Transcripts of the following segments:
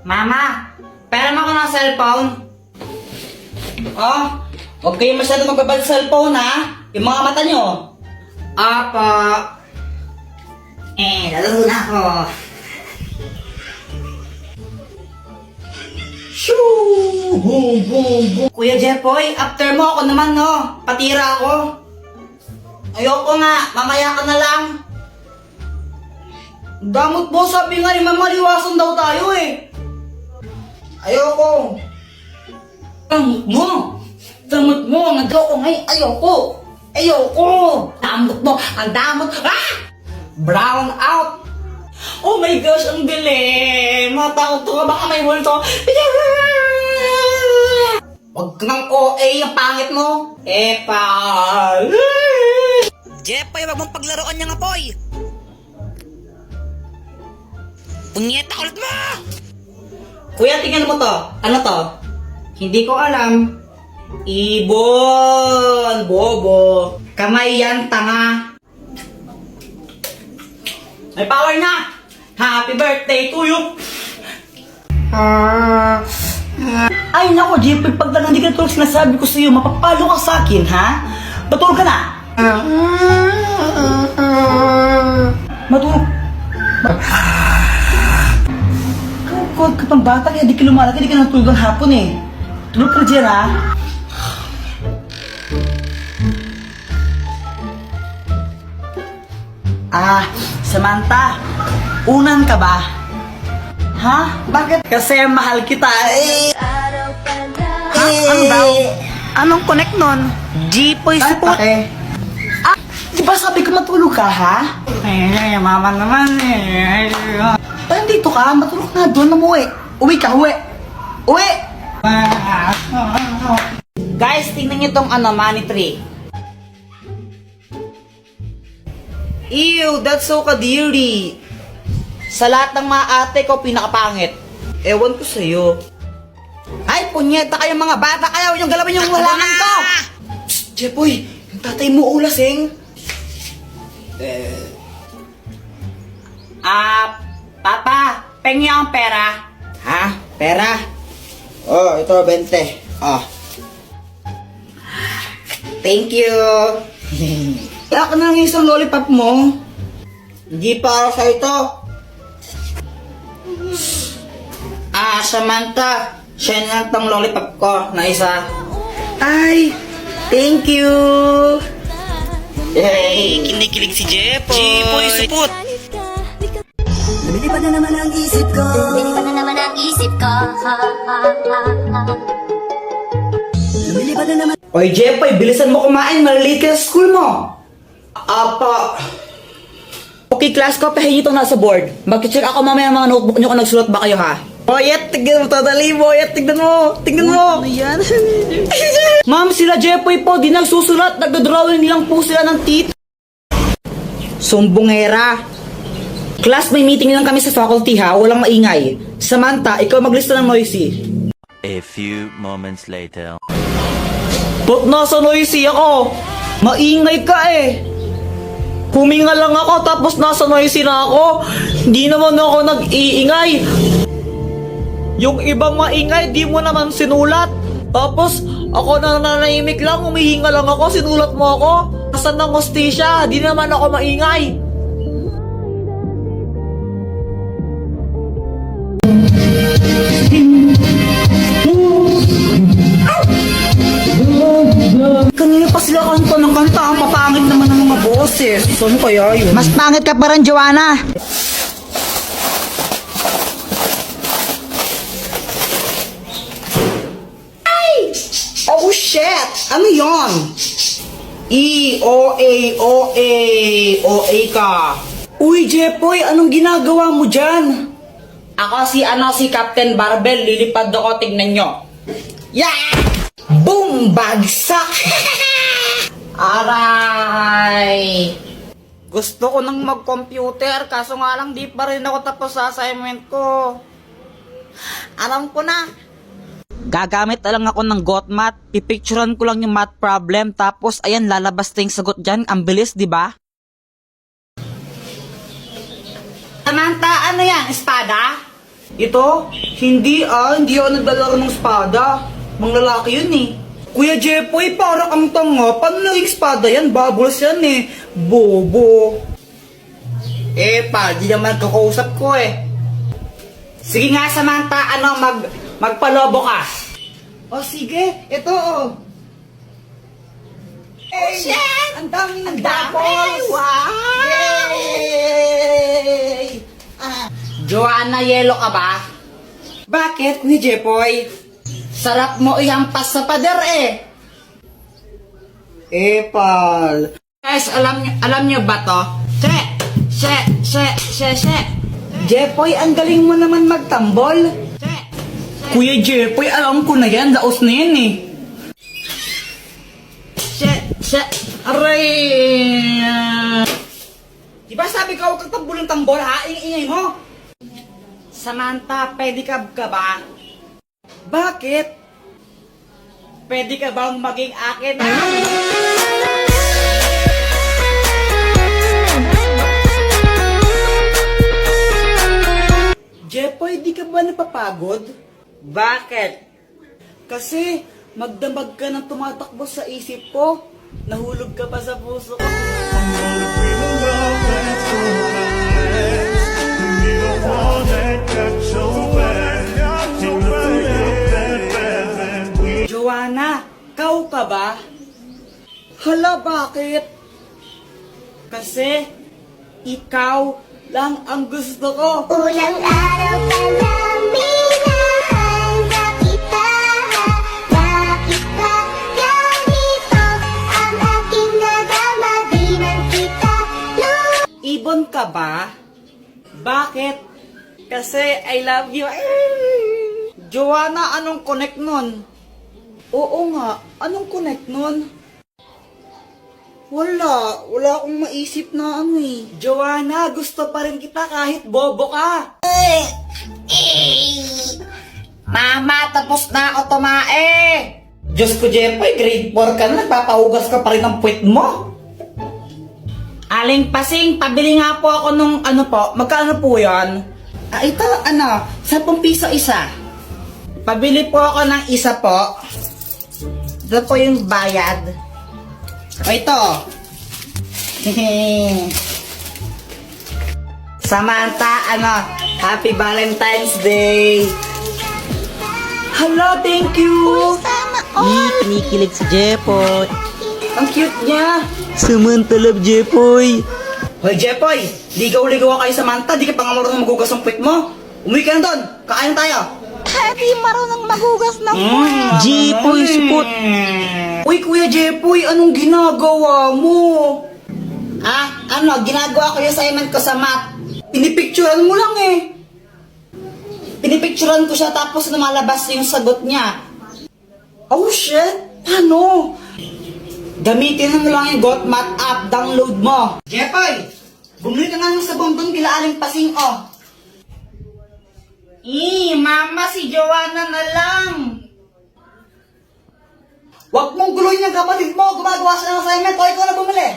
Mama, pera mo ko ng cellphone. Oh, huwag kayo masyado magbabal sa cellphone ha. Yung mga mata nyo. Apa. Lalaro na ako. Shoo! Boom, boom, boom. Kuya Jepoy, after mo ako naman no. Patira ako. Ayoko nga, mamaya ka na lang. Damot mo, sabi nga ni Mama, liwasan daw tayo eh. Ayoko. Damot mo. Damot mo, nag-ayoko ngayon. Ayoko. Ayoko. Damot mo, ang damot. Ah! Brown out. Oh my gosh, ang galing. Matakot ka, baka may multo. Huwag kang OA, ang pangit mo. Epa. Jepoy, wag mong paglaruan niya nga, Poy. Punyeta ulit mo! Kuya, tingnan mo to. Ano to? Hindi ko alam. Ibon! Bobo! Kamay yan, tanga! May power na! Happy birthday to you! Ay nako, Jepoy, pag lang hindi ka tulog sinasabi ko sa'yo, mapapalo ka sa akin, ha? Matulog ka na! Matulog! Kung ka pang bata, kaya di ka lumalag, hindi ka natulog ang hapon eh. Tulog ka na dyan, ha? Samantha, unan ka ba? Ha? Bakit? Kasi mahal kita eh. Ha? Ano daw? Anong connect nun? Jepoy support? Di ba sabi ko matulog ka, ha? Ay, mama naman eh. Nandito ka, matulog na doon, umuwi. Uwi ka, uwi. Uwi! Guys, tingnan nyo tong money tree. Ew, that's so kadiri. Sa lahat ng mga ate ko, pinakapangit. Ewan ko sa'yo. Ay, punyeta kayo mga bata, ayaw yung galawin yung halaman ko! Psst, Jepoy, yung tatay mo ulasing. Papa, pengi ang pera. Ha? Pera? Oh, ito, 20. Oh. Thank you. Kaya ka na ng isang lollipop mo. Hindi para sa ito. Samantha, siya na tong lollipop ko na isa. Ay, thank you. Hey, kinikilig si Jepoy. Jepoy, supot. Lumilipad na naman ang isip ko. Lumilipad na naman ang isip ko. Lumilipad na naman. Oy, Jepoy, bilisan mo kumain. Malilate ka sa school mo. Apa. Okay, class ko, pahingi itong nasa board. Mag-check ako mamaya ng mga notebook nyo kung nagsulat ba kayo, ha? Boyet, tignan mo, totally, Boyet, tignan mo. Tignan mo. Ano yan? Ma'am, sila Jepoy po, di nagsusulat. Nagdodrawing lang po sila ng tit. Sumbongera. Class, may meeting lang kami sa faculty, ha? Walang maingay. Samantha, ikaw maglista ng noisy. A few moments later. Ba't nasa noisy ako? Maingay ka eh. Huminga lang ako tapos nasa noisy na ako. Hindi naman ako nag-iingay. Yung ibang maingay, di mo naman sinulat. Tapos ako nananahimik lang, humihinga lang ako, sinulat mo ako. Asan ng hostisya? Di naman ako maingay. Kanina pa sila kanta ng kanta. Ang papangit naman ng mga boses. Saan kaya yun? Mas pangit ka pa rin, Joanna. Ay! Oh shit! Ano yon? O-A, O-A ka. Uy, Jepoy, anong ginagawa mo dyan? Ako si Captain Barbell. Lilipad ako, tignan nyo. Yeah! Boom! Bagsak! Aray! Gusto ko nang mag-computer, kaso nga lang di pa rin ako tapos sa assignment ko. Alam ko na. Gagamit na lang ako ng GotMath. Pipicturean ko lang yung math problem, tapos ayan, lalabas na yung sagot dyan. Ang bilis, di ba? Samantha, ano yan? Espada? Ito? Hindi ako naglalaro ng espada. Mga lalaki yun eh. Kuya Jepoy, para kang tanga. Paano naging espada yan? Bubbles yan eh. Bobo. Di naman kakausap ko eh. Sige nga Samantha, magpalobo ka. O sige, ito shit! Ang daming bubbles! Wow! Yay! Joanna, yelo ka ba? Bakit, Kuya Jepoy? Sarap mo ihampas sa pader eh. Pal. Guys, alam nyo ba to? Jepoy, ang galing mo naman magtambol. Kuya Jepoy, alam ko na yan. Laos na yan eh. Aray! Diba sabi ko, huwag kang tambol ng tambol ha? Ingay mo. Samantha, pedicab ka ba? Bakit? Pwede ka bang maging akin? Jepoy, di ka ba napapagod? Bakit? Kasi magdamag ka ng tumatakbo sa isip ko. Nahulog ka pa sa puso ko. Joanna, kau ka ba? Hala, bakit? Kasi ikaw lang ang gusto ko. Ulang araw pa lang minahanda kita. Bakit ka ganito? Ang aking nadama, di man kita Ibon ka ba? Bakit? Kasi I love you. Joanna, anong connect nun? Oo nga, anong connect nun? Wala akong maisip na eh. Joanna, gusto pa rin kita kahit bobo ka. Mama, tapos na ako tumae. Diyos ko, Jepoy, grade 4 ka na, nagpapahugas ka pa rin ng puwet mo. Aling Pasing, pabili nga po ako nung magkano po yan? Ito, 10 piso isa. Pabili po ako ng isa po. Ito po yung bayad. O ito. Samantha, Happy Valentine's Day. Hello, thank you. Kinikilig si Jepoy. Ang cute niya. Samantha love Jepoy. Hoy, Jepoy, ligaw-ligaw ka kay Samantha, di ka pa nga marunong magugas ng puwet mo. Umuwi ka na doon, kakain tayo. Hindi marunong magugas ng Jepoy, supot. Uy, Kuya Jepoy, anong ginagawa mo? Ginagawa ko yung assignment ko sa math. Pinipicturean mo lang eh. Pinipicturean ko siya tapos lumalabas yung sagot niya. Oh shit, paano? Gamitin mo lang yung GotMath app, download mo. Jepoy, bumili ka nga ng sabon doon kila Aling Pasing, Mama, si Joanna na lang. Huwag mong guluhin yung kapatid mo, gumagawa siya ng assignment, o ikaw na bumili.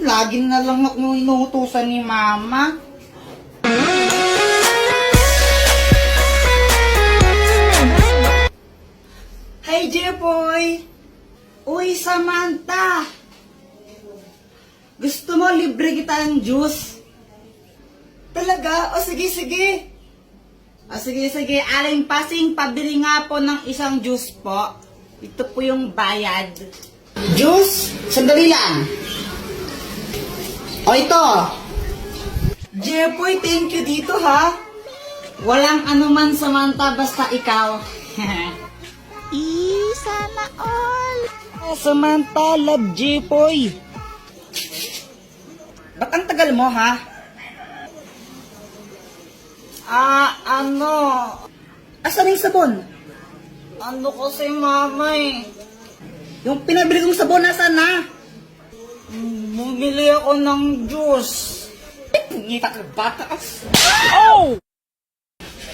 Lagi na lang ako inuutusan ni Mama. Hey, Jepoy! Uy, Samantha! Gusto mo libre kita ng juice? Talaga? O sige. Sige. Aling Pasing, pabili nga po ng isang juice po. Ito po yung bayad. Juice? Sandali lang. O ito. Jepoy, thank you dito ha. Walang anuman, Samantha, basta ikaw. Sana all. Samantha, love Jepoy. Ba't ang tagal mo, ha? Asan yung sabon? Kasi mama eh. Yung pinabili kong sabon, asan na? Bumili ako ng juice. Pungita ka bata.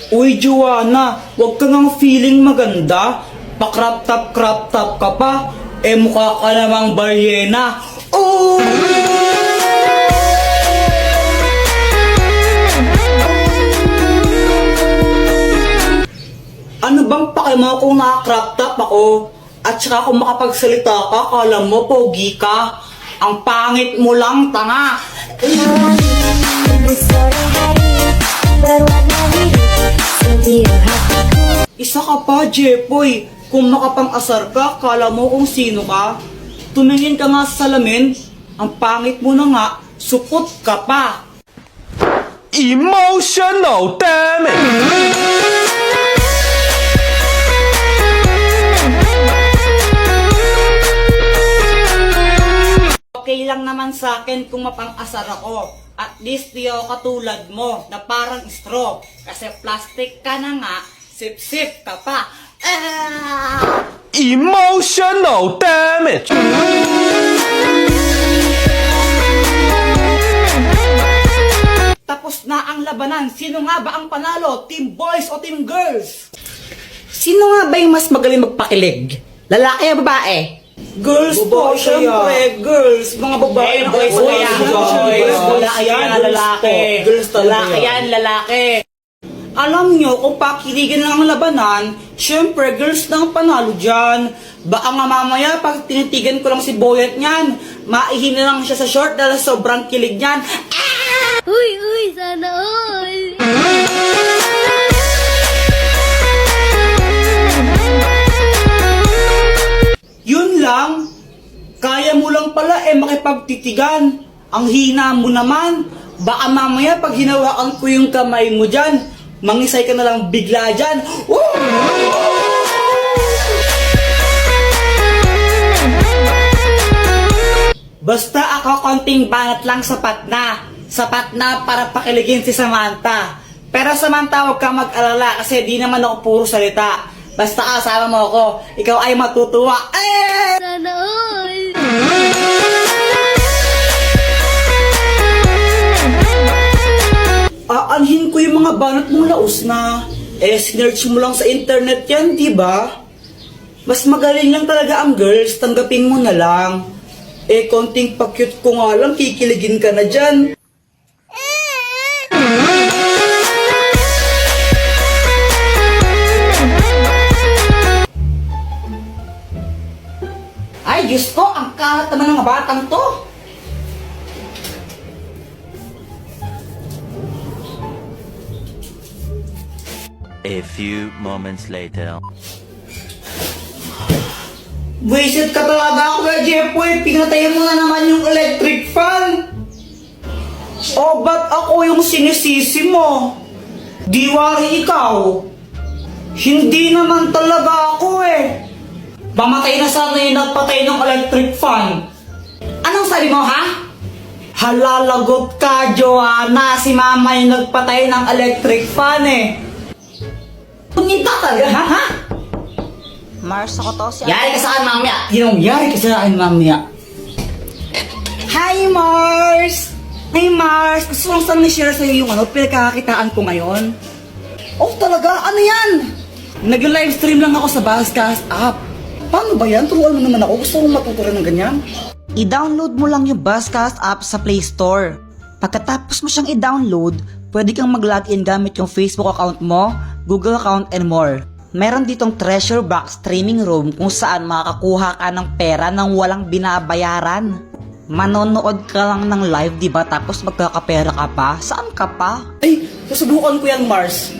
Uy, Joanna, huwag ka ngang feeling maganda. Pa-crop top ka pa. Mukha ka namang balyena. Oh! Akala mo kung naka-crop top ako, at saka kung makapagsalita ka, akala mo pogi ka. Ang pangit mo lang, tanga. Isa ka pa, Jepoy. Kung makapang-asar ka, akala mo kung sino ka. Tumingin ka nga sa salamin, ang pangit mo na nga, supot ka pa. Emotional damage. Okay lang naman sa akin kung mapang-asar ako. At least di ako katulad mo na parang straw. Kasi plastic ka na nga, sip-sip ka pa. Emotional damage. Tapos na ang labanan. Sino nga ba ang panalo? Team boys o team girls? Sino nga ba yung mas magaling magpakilig? Lalaki o babae? Girls po, syempre, girls. Mga babae na boys boys, kaya. boys. Lalaki yan, lalaki. Girls talaga. Lalaki yan, lalaki. Alam nyo, kung pakiligan lang ang labanan, syempre, girls na ang panalo dyan. Baka nga mamaya, pag tinitigan ko lang si Boyet niyan, maihin na lang siya sa short dahil sobrang kilig niyan. Uy, sana all. Yun lang. Kaya mo lang pala makipagtitigan. Ang hina mo naman. Baka mamaya pag hinawakan ko yung kamay mo dyan, mangisay ka na lang bigla dyan. Woo! Basta ako konting banat lang sapat na. Sapat na para pakiligin si Samantha. Pero Samantha, huwag kang mag-alala kasi di naman ako puro salita. Basta kasama mo ako, ikaw ay matutuwa. Sana all. Aanhin ko yung mga banat mong laos na. Sinerch mo lang sa internet yan, di ba? Mas magaling lang talaga ang girls, tanggapin mo na lang. Konting pa-cute ko nga lang, kikiligin ka na dyan. Ay, Diyos ko, ang kalat naman ng mga batang to. A few moments later. Buisit ka talaga, Kuya Jepoy. Pinatayin mo na naman yung electric fan. O, ba't ako yung sinisisi mo? Di wari ikaw. Hindi naman talaga ako Pamatay na sana yung nagpatay ng electric fan. Anong sabi mo, ha? Halalagot ka, Joanna. Si mama yung nagpatay ng electric fan Punita talaga, ha? Mars, ako to si Yari ka sa akin, mamaya. Yari ka sa akin, mamaya. Hi, Mars! Hi, Mars! Gusto lang sana share sa'yo yung pinagkakakitaan ko ngayon. Oh, talaga? Ano yan? Nag-livestream lang ako sa Buzzcast app. Paano ba yan? Turuan mo naman ako. Gusto kong matuto rin ng ganyan. I-download mo lang yung Buzzcast app sa Play Store. Pagkatapos mo siyang i-download, pwede kang mag-login gamit yung Facebook account mo, Google account, and more. Meron ditong treasure box streaming room kung saan makakakuha ka ng pera nang walang binabayaran. Manonood ka lang ng live, diba? Tapos magkakapera ka pa? Saan ka pa? Ay, susubukan ko yan, Mars.